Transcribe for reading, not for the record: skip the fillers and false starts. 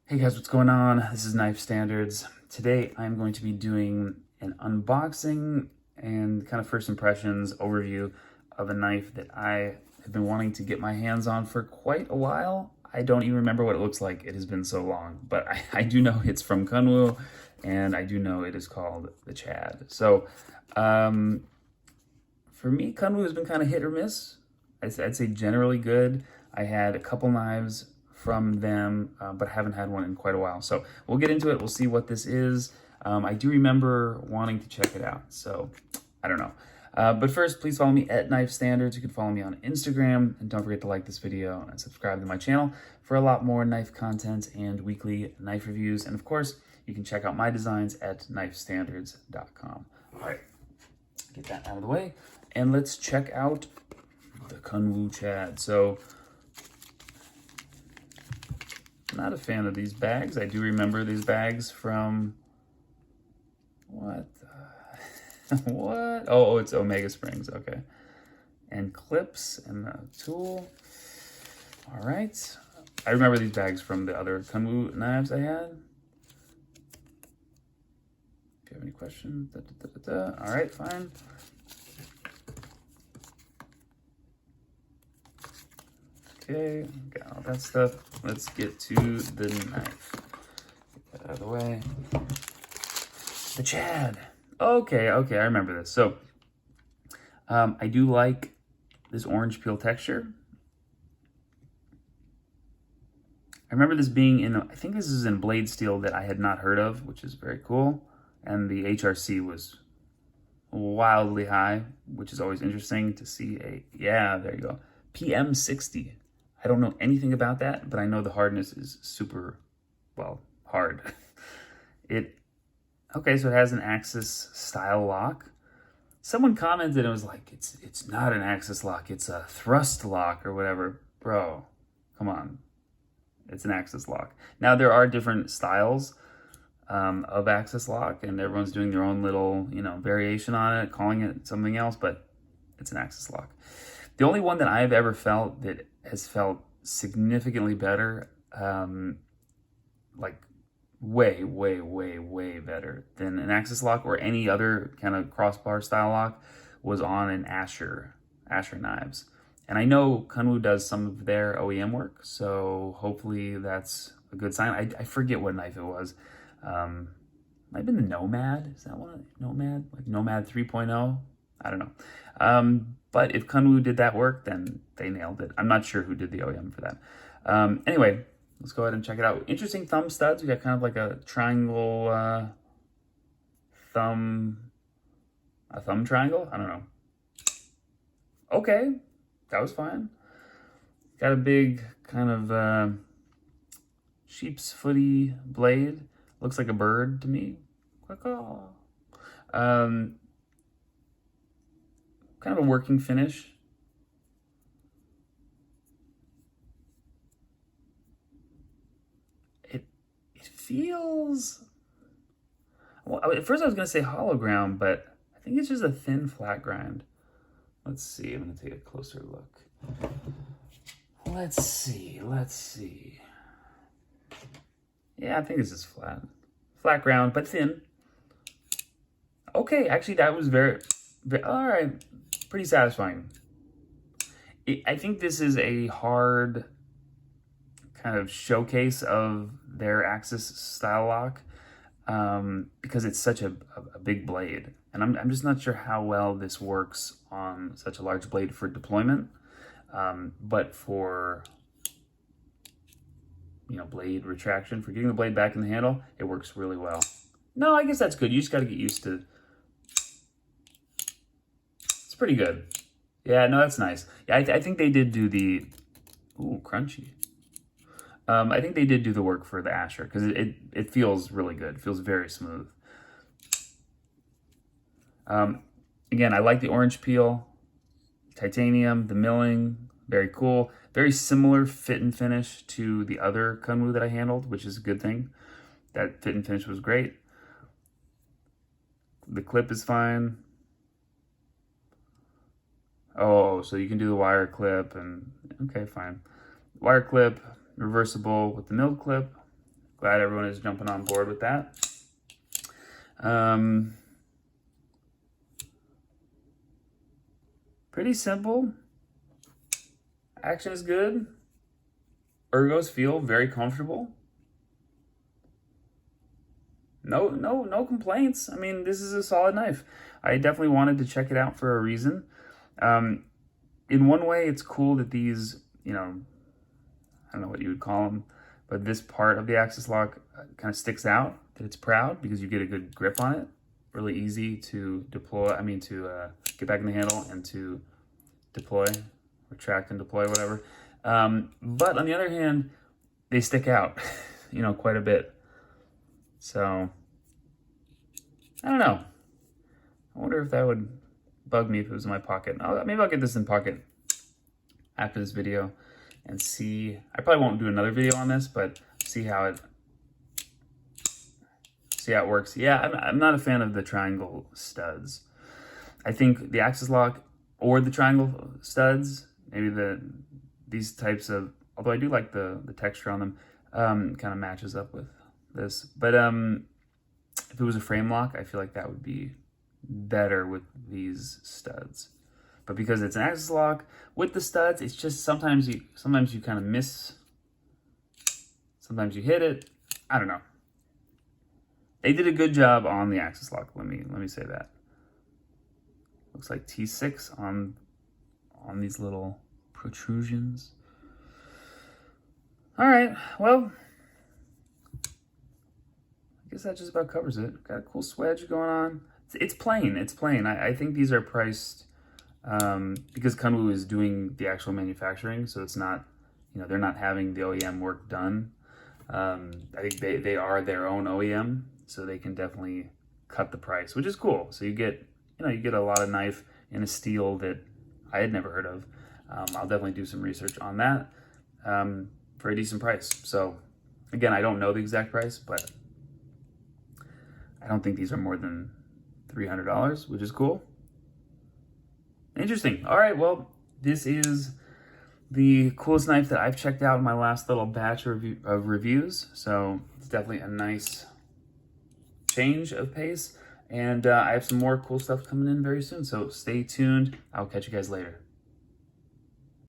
Hey guys, what's going on? This is Knife Standards. Today I'm going to be doing an unboxing and kind of first impressions overview of a knife that I have been wanting to get my hands on for quite a while. I don't even remember what it looks like. It has been so long, but I do know it's from Kunwu, and I do know it is called the Chad. So for me, Kunwu has been kind of hit or miss. I'd say generally good. I had a couple knives from them, but haven't had one in quite a while. So we'll get into it. We'll see what this is. I do remember wanting to check it out. So I don't know. But first, please follow me at Knife Standards. You can follow me on Instagram. And don't forget to like this video and subscribe to my channel for a lot more knife content and weekly knife reviews. And of course, you can check out my designs at knifestandards.com. All right, get that out of the way. And let's check out the Kunwu Chad. So, not a fan of these bags. I do remember these bags from, what? What? Oh, it's Omega Springs, okay. And clips and the tool. All right. I remember these bags from the other Kunwu knives I had. If you have any questions, all right, fine. Okay, got all that stuff. Let's get to the knife. Get that out of the way. The Chad. Okay, I remember this. So, I do like this orange peel texture. I remember this being in, I think this is in blade steel that I had not heard of, which is very cool. And the HRC was wildly high, which is always interesting to see yeah, there you go. PM60. I don't know anything about that, but I know the hardness is super, well, hard. Okay, so it has an Axis style lock. Someone commented and it was like, it's not an Axis lock, it's a thrust lock or whatever. Bro, come on. It's an Axis lock. Now there are different styles of Axis lock, and everyone's doing their own little, variation on it, calling it something else, but it's an Axis lock. The only one that I've ever felt that has felt significantly better, like way better than an Axis lock or any other kind of crossbar style lock, was on an Asher knives. And I know Kunwu does some of their OEM work, so hopefully that's a good sign. I forget what knife it was. Might have been the Nomad. Is that one? Nomad? Like Nomad 3.0? I don't know. But if Kunwu did that work, then they nailed it. I'm not sure who did the OEM for that. Anyway, let's go ahead and check it out. Interesting thumb studs. We got kind of like a triangle thumb triangle. I don't know. Okay, that was fine. Got a big kind of sheep's footy blade. Looks like a bird to me. Kind of a working finish. It feels, well, at first I was going to say hollow ground, but I think it's just a thin flat grind. Let's see. I'm going to take a closer look. Let's see. Yeah, I think this is flat. Flat ground, but thin. Okay, actually that was very all right. Pretty satisfying. I think this is a hard kind of showcase of their Axis style lock because it's such a big blade. And I'm just not sure how well this works on such a large blade for deployment. But for, blade retraction, for getting the blade back in the handle, it works really well. No, I guess that's good. You just got to get used to. It's pretty good. Yeah, no, that's nice. Yeah, I think they did do the, ooh, crunchy. I think they did do the work for the Asher because it feels really good. It feels very smooth. Again, I like the orange peel, titanium, the milling, very cool. Very similar fit and finish to the other Kunwu that I handled, which is a good thing. That fit and finish was great. The clip is fine. Oh, so you can do the wire clip and, okay, fine. Wire clip, reversible with the milled clip. glad everyone is jumping on board with that. Pretty simple. Action is good. Ergos feel very comfortable. No complaints. I mean, this is a solid knife. I definitely wanted to check it out for a reason. In one way, it's cool that these, you know, I don't know what you would call them, but this part of the axis lock kind of sticks out, that it's proud, because you get a good grip on it. Really easy to deploy, to get back in the handle and to deploy, retract and deploy, whatever. But on the other hand, they stick out, you know, quite a bit. So, I don't know. I wonder if that would bug me if it was in my pocket. Maybe I'll get this in pocket after this video and see. I probably won't do another video on this, but see how it works. Yeah, I'm not a fan of the triangle studs. I think the axis lock or the triangle studs, maybe these types of, although I do like the texture on them, kind of matches up with this. But if it was a frame lock, I feel like that would be better with these studs. But because it's an axis lock with the studs, it's just sometimes you kind of miss. Sometimes you hit it. I don't know. They did a good job on the axis lock. Let me say that. Looks like T6 on these little protrusions. All right, well, I guess that just about covers it. Got a cool swedge going on. It's plain. It's plain. I think these are priced because Kunwu is doing the actual manufacturing, so it's not, you know, they're not having the OEM work done. I think they are their own OEM, so they can definitely cut the price, which is cool. So you get a lot of knife in a steel that I had never heard of. I'll definitely do some research on that for a decent price. So again, I don't know the exact price, but I don't think these are more than $300, which is cool. Interesting. All right, well, this is the coolest knife that I've checked out in my last little batch of reviews. So it's definitely a nice change of pace. And I have some more cool stuff coming in very soon. So stay tuned. I'll catch you guys later.